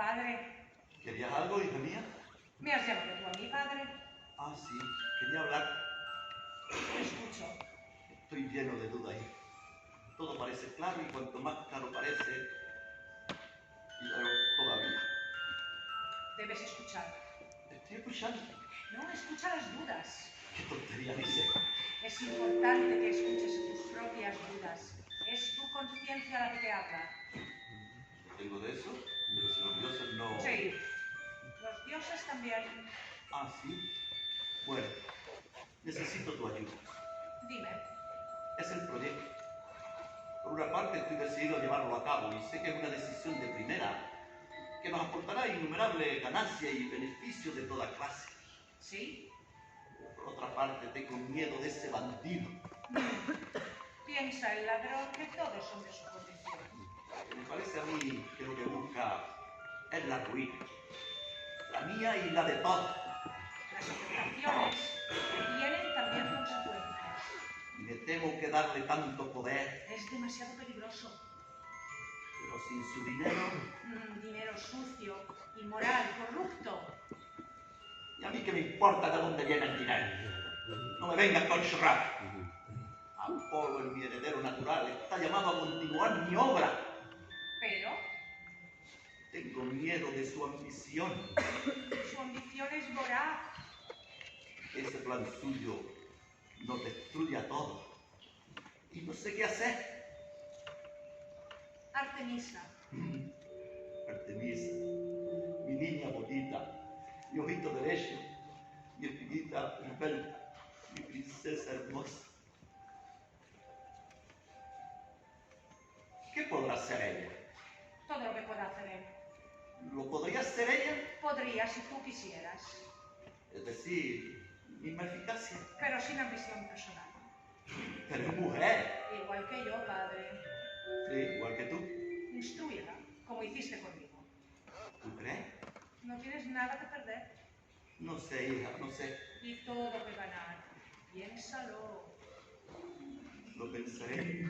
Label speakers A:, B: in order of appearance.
A: Padre.
B: ¿Querías algo, hija mía?
A: ¿Me has llamado tú a mí, padre?
B: Ah, sí. Quería hablar.
A: Te escucho.
B: Estoy lleno de dudas, hija. Todo parece claro y cuanto más claro parece, claro todavía.
A: Debes escuchar.
B: Estoy escuchando.
A: No, escucha las dudas.
B: ¿Qué tontería dice?
A: Es importante que escuches tus propias dudas. Es tu conciencia la que te habla.
B: ¿Tengo de eso? Pero si los dioses no...
A: Sí. Los dioses también.
B: Ah, ¿sí? Bueno, necesito tu ayuda.
A: Dime.
B: Es el proyecto. Por una parte estoy decidido a llevarlo a cabo y sé que es una decisión de primera que nos aportará innumerables ganancias y beneficios de toda clase.
A: ¿Sí?
B: Por otra parte, tengo miedo de ese bandido.
A: Piensa el ladrón que todos son de su condición.
B: Me parece a mí que lo que busca es la ruina. La mía y la de todos.
A: Las aceptaciones tienen también consecuencias.
B: Y me temo que darle tanto poder,
A: Es demasiado peligroso.
B: pero sin su dinero...
A: Dinero sucio, inmoral, corrupto.
B: ¿Y a mí qué me importa de dónde viene el dinero? No me vengas con chorradas. Apolo, mi heredero natural, está llamado a continuar mi obra.
A: Pero
B: Tengo miedo de su ambición.
A: su ambición es voraz.
B: Ese plan suyo nos destruye a todos. Y no sé qué hacer.
A: Artemisa.
B: Artemisa, mi niña bonita, mi ojito derecho, mi espinita rebelde, mi princesa hermosa. ¿Qué podrá hacer ella?
A: Todo lo que pueda hacer él.
B: ¿Lo podría hacer ella?
A: Podría si tú quisieras.
B: Es decir, misma eficacia.
A: Pero sin ambición personal.
B: Pero es mujer.
A: Igual que yo, padre.
B: Sí, igual que tú.
A: Instrúyela, como hiciste conmigo.
B: ¿Tú crees?
A: No tienes nada que perder
B: No sé, hija, no sé.
A: y todo que ganar. Piénsalo.
B: Lo pensaré.